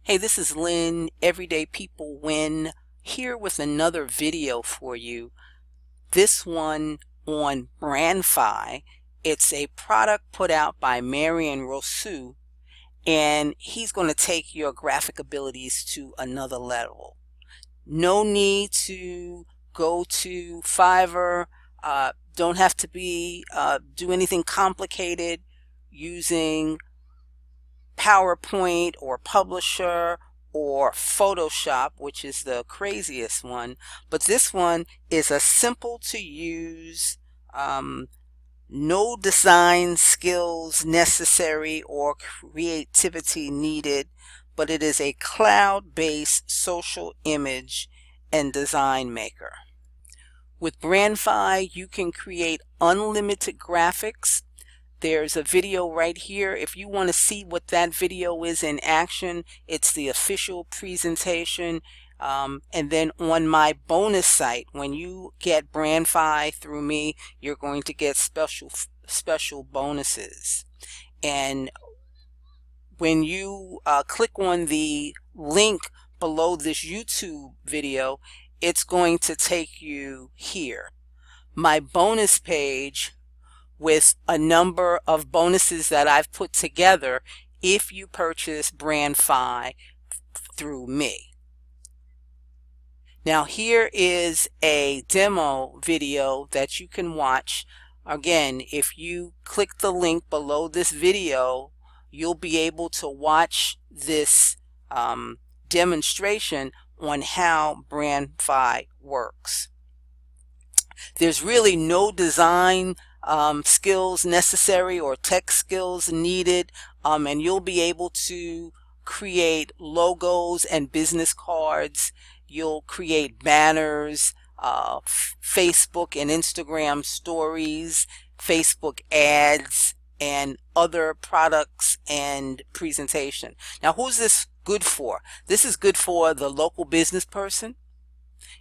Hey, this is Lynn, Everyday People Win, here with another video for you. This one on Brandfy. It's a product put out by Marion Rousseau, and he's going to take your graphic abilities to another level. No need to go to Fiverr. Don't have to do anything complicated using PowerPoint or Publisher or Photoshop, which is the craziest one. But this one is a simple to use, no design skills necessary or creativity needed, but it is a cloud-based social image and design maker. With Brandfy, you can create unlimited graphics. There's a video right here. If you want to see what that video is in action, it's the official presentation. And then on my bonus site, when you get Brandfy through me, you're going to get special bonuses. And when you click on the link below this YouTube video, it's going to take you here. My bonus page with a number of bonuses that I've put together if you purchase Brandfy through me. Now here is a demo video that you can watch. Again, if you click the link below this video, you'll be able to watch this demonstration on how Brandfy works. There's really no design skills necessary or tech skills needed, and you'll be able to create logos and business cards. You'll create banners, Facebook and Instagram stories, Facebook ads, and other products and presentation. Now, who's this good for? This is good for the local business person.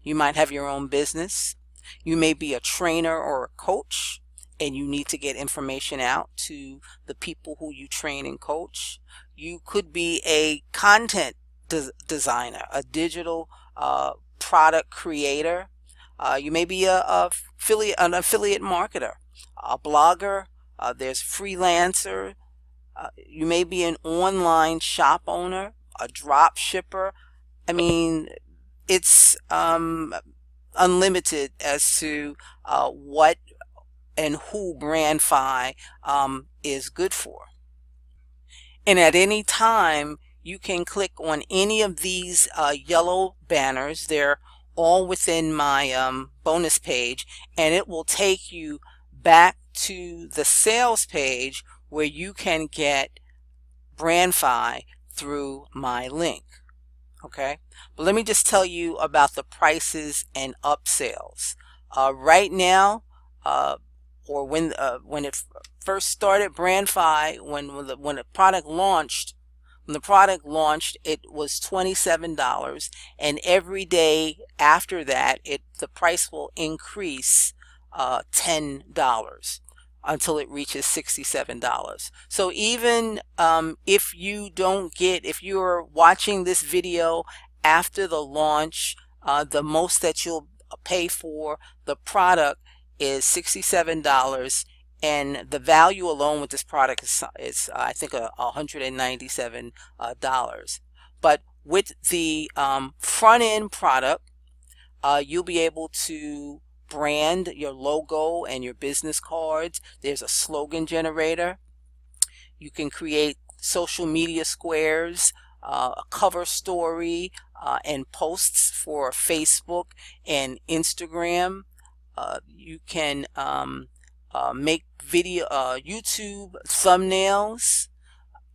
You might have your own business. You may be a trainer or a coach, and you need to get information out to the people who you train and coach. You could be a content designer, a digital product creator. You may be an affiliate marketer, a blogger. There's freelancer. You may be an online shop owner, a drop shipper. I mean, it's unlimited as to what and who Brandfy is good for. And at any time, you can click on any of these yellow banners. They're all within my bonus page, and it will take you back to the sales page where you can get Brandfy through my link. Okay, but let me just tell you about the prices and upsells. Right now, or when it first started, Brandfy, when the product launched, it was $27, and every day after that, the price will increase $10 until it reaches $67. So even if you're watching this video after the launch, the most that you'll pay for the product is $67, and the value alone with this product is I think $197. But with the front end product, you'll be able to brand your logo and your business cards. There's a slogan generator. You can create social media squares, a cover story, and posts for Facebook and Instagram. You can make video, YouTube thumbnails,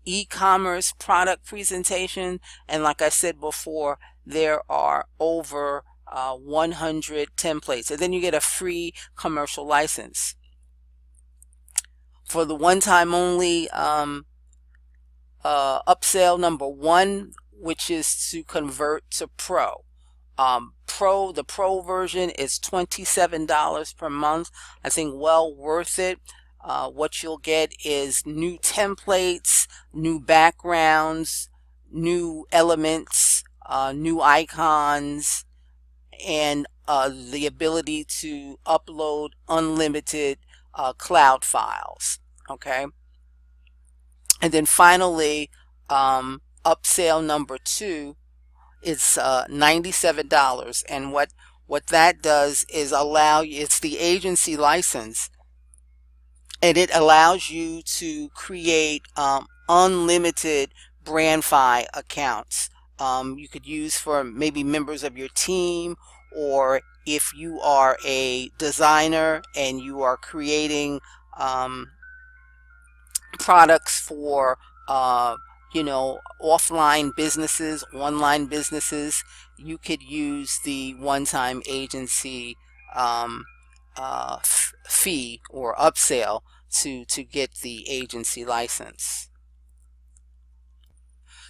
e-commerce product presentation, and like I said before, there are over 100 templates, and then you get a free commercial license. For the one-time only upsell number 1, which is to convert to Pro. The Pro version is $27 per month. I think well worth it. What you'll get is new templates, new backgrounds, new elements, new icons, and the ability to upload unlimited cloud files. Okay, and then finally, upsell number 2 is $97, and what that does is allow you, it's the agency license, and it allows you to create unlimited Brandfy accounts. You could use for maybe members of your team, or if you are a designer and you are creating products for offline businesses, online businesses, you could use the one-time agency fee or upsell to get the agency license.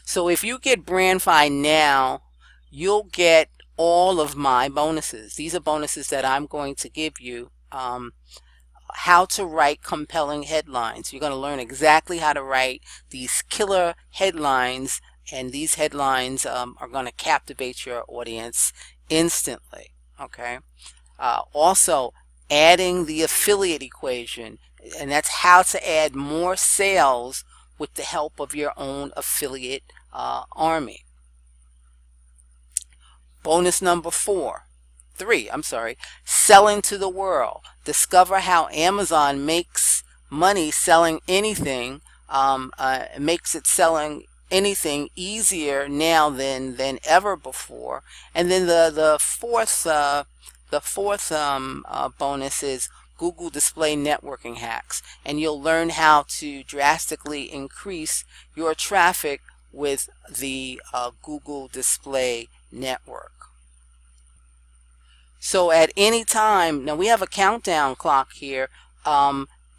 So if you get Brandfy now, you'll get all of my bonuses. These are bonuses that I'm going to give you. How to write compelling headlines. You're going to learn exactly how to write these killer headlines, and these headlines are going to captivate your audience instantly. Okay. Also, adding the affiliate equation, and that's how to add more sales with the help of your own affiliate army. Bonus number 3, selling to the world. Discover how Amazon makes money selling anything, makes it selling anything easier now than ever before. And then the fourth bonus is Google Display Networking Hacks, and you'll learn how to drastically increase your traffic with the Google Display Network. So at any time, now we have a countdown clock here,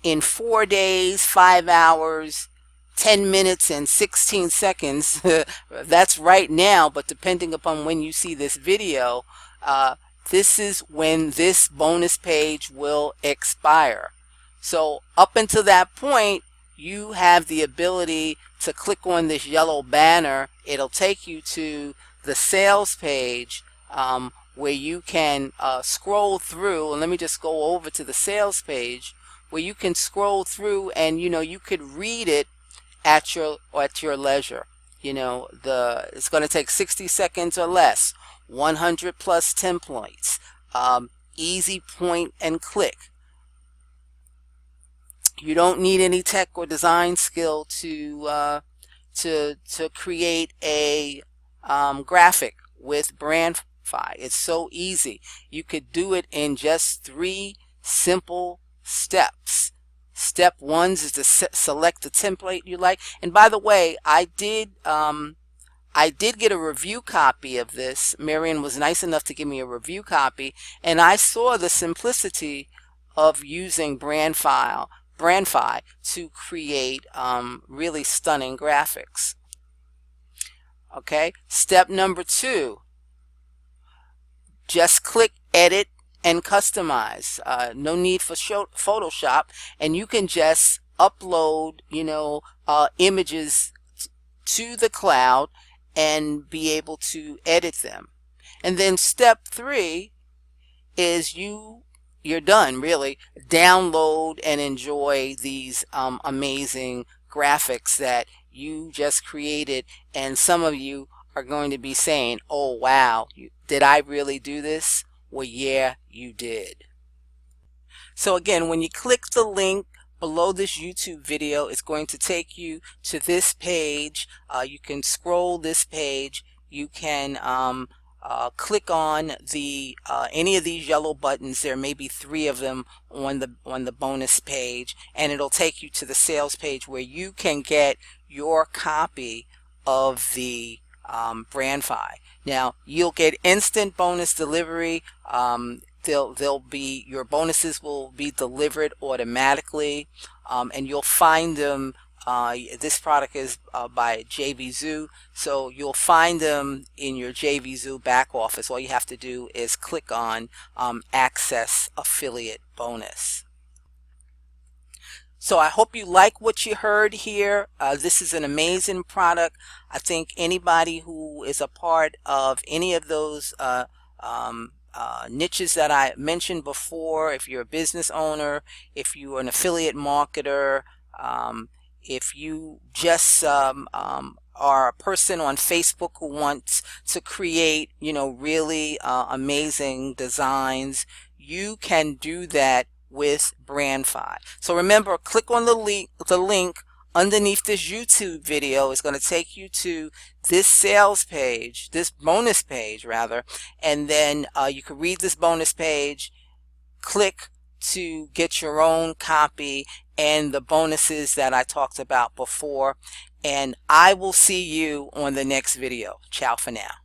in 4 days, 5 hours, 10 minutes, and 16 seconds. That's right now, but depending upon when you see this video, this is when this bonus page will expire. So up until that point, you have the ability to click on this yellow banner. It'll take you to the sales page, where you can scroll through, and let me just go over to the sales page where you can scroll through, and you could read it at your leisure. It's going to take 60 seconds or less, 100 plus templates, easy point and click. You don't need any tech or design skill to create a graphic with Brand Phi. It's so easy. You could do it in just 3 simple steps. Step 1 is to select the template you like. And by the way, I did get a review copy of this. Marion was nice enough to give me a review copy, and I saw the simplicity of using Brandfy to create really stunning graphics. Okay, step number 2. Just click edit and customize. No need for Photoshop, and you can just upload images to the cloud and be able to edit them. And then step 3 is you're done, really. Download and enjoy these amazing graphics that you just created, and some of you are going to be saying, oh wow, did I really do this? Well, yeah, you did. So again, when you click the link below this YouTube video, it's going to take you to this page. You can scroll this page. You can click on the any of these yellow buttons. There may be 3 of them on the bonus page, and it'll take you to the sales page where you can get your copy of the Brandfy. Now you'll get instant bonus delivery. They'll be, your bonuses will be delivered automatically, and you'll find them. This product is by JVZoo, so you'll find them in your JVZoo back office. All you have to do is click on Access Affiliate Bonus. So I hope you like what you heard here. This is an amazing product. I think anybody who is a part of any of those niches that I mentioned before, if you're a business owner, if you're an affiliate marketer, if you just are a person on Facebook who wants to create, really amazing designs, you can do that with Brandfy. So remember, click on the link underneath this YouTube video. Is going to take you to this sales page, this bonus page rather, and then you can read this bonus page, click to get your own copy and the bonuses that I talked about before, and I will see you on the next video. Ciao for now.